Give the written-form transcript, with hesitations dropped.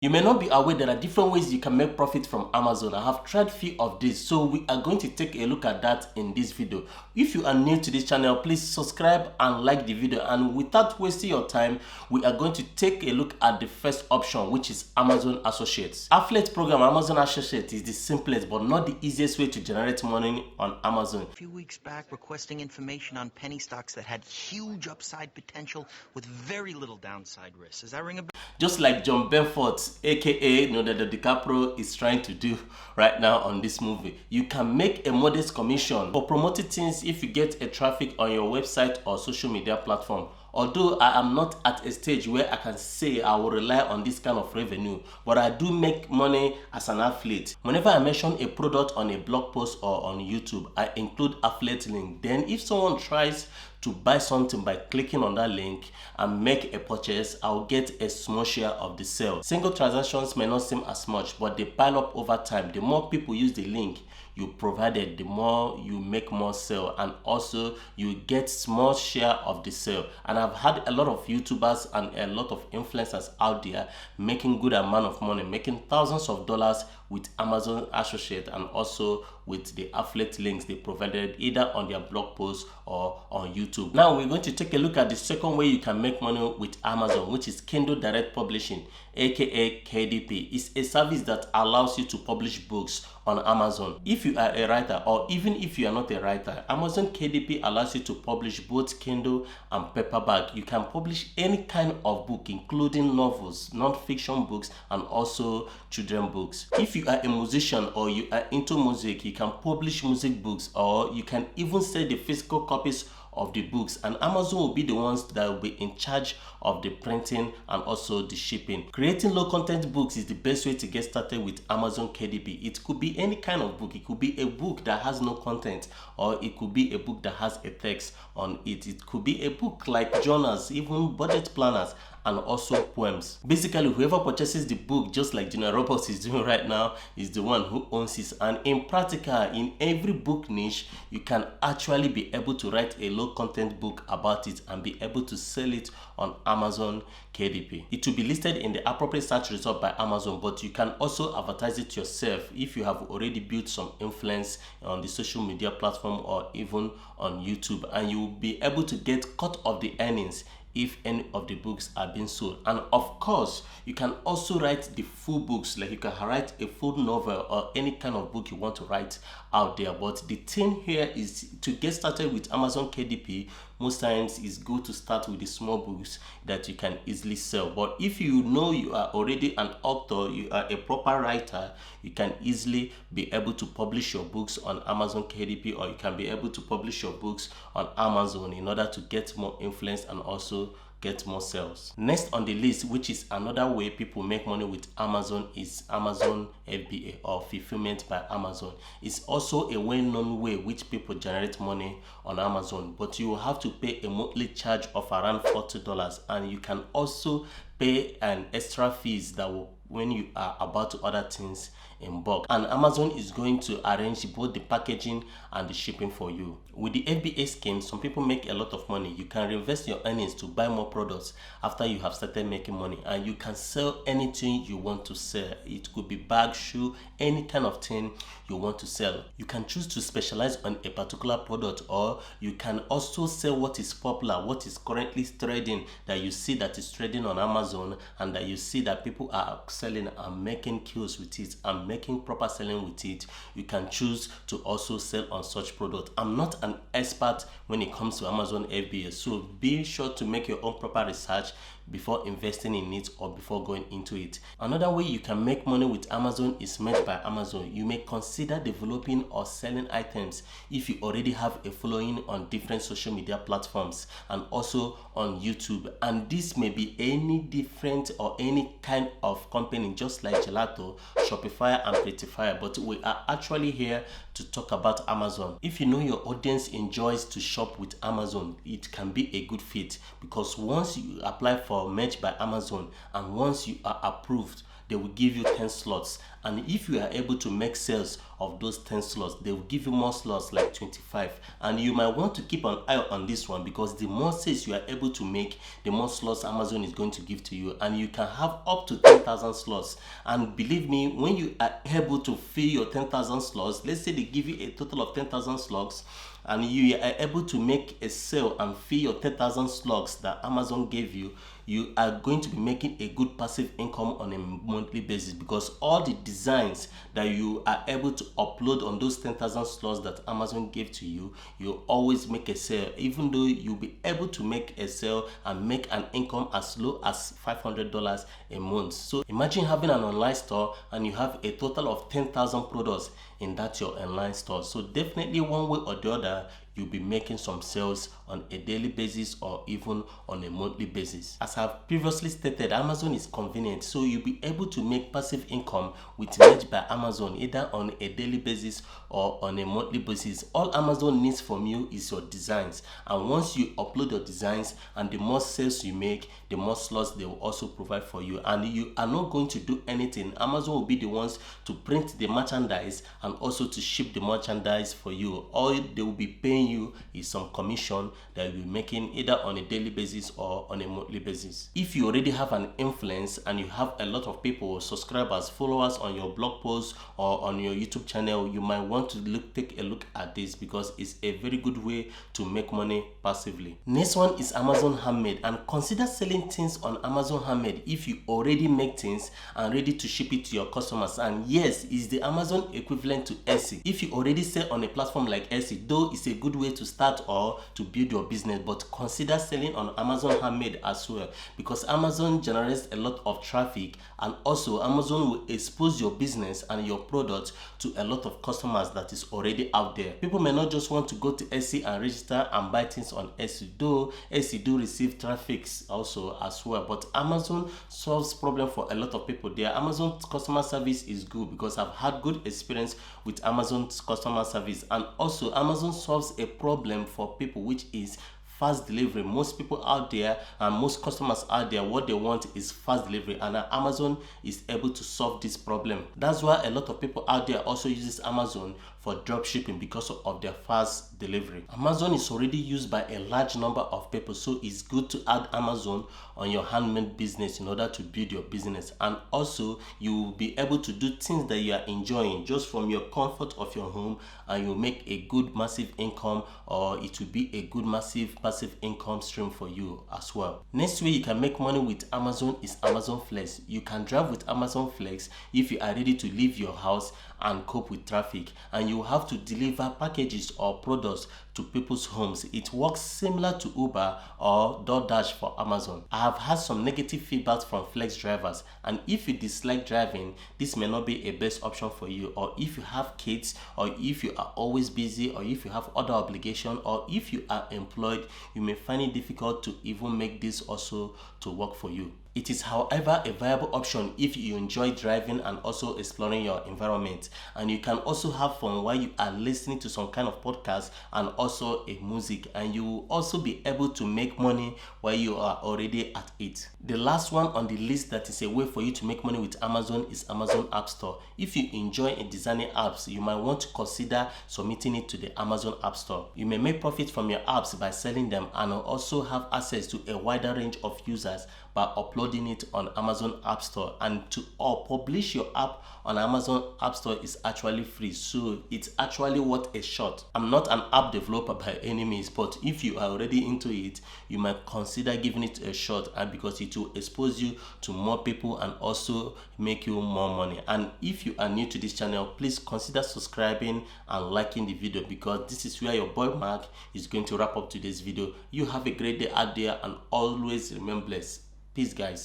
You may not be aware there are different ways you can make profit from Amazon. I have tried few of these, so we are going to take a look at that in this video. If you are new to this channel, please subscribe and like the video, and without wasting your time, we are going to take a look at the first option, which is Amazon Associates. Affiliate program Amazon Associates is the simplest but not the easiest way to generate money on Amazon. A few weeks back, requesting information on penny stocks that had huge upside potential with very little downside risk. Does that ring a bell? Just like John Benford, aka Leonardo DiCaprio, is trying to do right now on this movie. You can make a modest commission for promoting things if you get a traffic on your website or social media platform. Although I am not at a stage where I can say I will rely on this kind of revenue, but I do make money as an affiliate. Whenever I mention a product on a blog post or on YouTube, I include affiliate link. Then if someone tries to buy something by clicking on that link and make a purchase, I'll get a small share of the sale. Single transactions may not seem as much, but they pile up over time. The more people use the link you provided, the more you make more sale, and also you get small share of the sale. And I've had a lot of YouTubers and a lot of influencers out there making good amount of money, making thousands of dollars with Amazon Associate and also with the affiliate links they provided either on their blog posts or on YouTube. Now we're going to take a look at the second way you can make money with Amazon, which is Kindle Direct Publishing, aka KDP. It's a service that allows you to publish books on Amazon. If you are a writer, or even if you are not a writer, Amazon KDP allows you to publish both Kindle and paperback. You can publish any kind of book, including novels, non-fiction books, and also children books. If you are a musician or you are into music, you can publish music books, or you can even sell the physical copies of the books, and Amazon will be the ones that will be in charge of the printing and also the shipping. Creating low content books is the best way to get started with Amazon KDP. It could be any kind of book. It could be a book that has no content, or it could be a book that has a text on it. It could be a book like journals, even budget planners, and also poems. Basically, whoever purchases the book, just like General Roberts is doing right now, is the one who owns it. And in practical, in every book niche, you can actually be able to write a low content book about it and be able to sell it on Amazon KDP. It will be listed in the appropriate search result by Amazon, but you can also advertise it yourself if you have already built some influence on the social media platform or even on YouTube, and you will be able to get cut of the earnings if any of the books are being sold. And of course, you can also write the full books, like you can write a full novel or any kind of book you want to write out there. But the thing here is, to get started with Amazon KDP, most times it's good to start with the small books that you can easily sell. But if you know you are already an author, you are a proper writer, you can easily be able to publish your books on Amazon KDP, or you can be able to publish your books on Amazon in order to get more influence and also get more sales. Next on the list, which is another way people make money with Amazon, is Amazon FBA, or fulfillment by Amazon. It's also a well-known way which people generate money on Amazon, but you will have to pay a monthly charge of around $40, and you can also pay an extra fees that will when you are about to order things in bulk, and Amazon is going to arrange both the packaging and the shipping for you. With the FBA scheme, some people make a lot of money. You can reinvest your earnings to buy more products after you have started making money, and you can sell anything you want to sell. It could be bag, shoe, any kind of thing you want to sell. You can choose to specialize on a particular product, or you can also sell what is popular, what is currently trading, that you see that is trading on Amazon and that you see that people are selling and making kills with it and making proper selling with it. You can choose to also sell on such product. I'm not an expert when it comes to Amazon FBA, so be sure to make your own proper research before investing in it or before going into it. Another way you can make money with Amazon is Made by Amazon. You may consider developing or selling items if you already have a following on different social media platforms and also on YouTube. And this may be any different or any kind of company, just like Gelato, Shopify, and Prettyfire. But we are actually here to talk about Amazon. If you know your audience enjoys to shop with Amazon, it can be a good fit, because once you apply for Made by Amazon and once you are approved, they will give you 10 slots. And if you are able to make sales of those 10 slots, they will give you more slots, like 25. And you might want to keep an eye on this one, because the more sales you are able to make, the more slots Amazon is going to give to you, and you can have up to 10,000 slots. And believe me, when you are able to fill your 10,000 slots, let's say they give you a total of 10,000 slots, and you are able to make a sale and fill your 10,000 slots that Amazon gave you, you are going to be making a good passive income on a monthly basis, because all the designs that you are able to upload on those 10,000 slots that Amazon gave to you, you always make a sale, even though you'll be able to make a sale and make an income as low as $500 a month. So imagine having an online store and you have a total of 10,000 products in that your online store. So definitely one way or the other, you'll be making some sales on a daily basis or even on a monthly basis. As I've previously stated, Amazon is convenient, so you'll be able to make passive income with Made by Amazon either on a daily basis or on a monthly basis. All Amazon needs from you is your designs, and once you upload your designs and the more sales you make, the more slots they will also provide for you, and you are not going to do anything. Amazon will be the ones to print the merchandise and also to ship the merchandise for you. All they will be paying you is some commission that you'll be making either on a daily basis or on a monthly basis. If you already have an influence and you have a lot of people, subscribers, followers on your blog posts or on your YouTube channel, you might want to take a look at this, because it's a very good way to make money passively. Next one is Amazon Handmade, and consider selling things on Amazon Handmade if you already make things and ready to ship it to your customers. And yes, it's the Amazon equivalent to Etsy. If you already sell on a platform like Etsy, though it's a good way to start or to build your business, but consider selling on Amazon Handmade as well, because Amazon generates a lot of traffic, and also Amazon will expose your business and your product to a lot of customers that is already out there. People may not just want to go to Etsy and register and buy things on Etsy, though Etsy do receive traffic also as well, but Amazon solves problem for a lot of people. Their Amazon customer service is good, because I've had good experience with Amazon's customer service. And also Amazon solves a problem for people, which is fast delivery. Most people out there and most customers out there, what they want is fast delivery, and Amazon is able to solve this problem. That's why a lot of people out there also uses Amazon for drop shipping, because of their fast delivery. Amazon is already used by a large number of people, so it's good to add Amazon on your handmade business in order to build your business. And also you will be able to do things that you are enjoying just from your comfort of your home, and you'll make a good massive income, or it will be a good massive passive income stream for you as well. Next way you can make money with Amazon is Amazon Flex. You can drive with Amazon Flex if you are ready to leave your house and cope with traffic, and you have to deliver packages or products to people's homes. It works similar to Uber or DoorDash for Amazon. I have had some negative feedback from Flex drivers, and if you dislike driving, this may not be a best option for you, or if you have kids, or if you are always busy, or if you have other obligation, or if you are employed, you may find it difficult to even make this also to work for you. It is, however, a viable option if you enjoy driving and also exploring your environment, and you can also have fun while you are listening to some kind of podcast and also a music, and you will also be able to make money while you are already at it. The last one on the list that is a way for you to make money with Amazon is Amazon App Store. If you enjoy designing apps, you might want to consider submitting it to the Amazon App Store. You may make profit from your apps by selling them, and also have access to a wider range of users by uploading it on Amazon App Store. And to publish your app on Amazon App Store is actually free, so it's actually worth a shot. I'm not an app developer by any means, but if you are already into it, you might consider giving it a shot, and because it will expose you to more people and also make you more money. And if you are new to this channel, please consider subscribing and liking the video, because this is where your boy Mark is going to wrap up today's video. You have a great day out there, and always remain blessed. Peace, guys.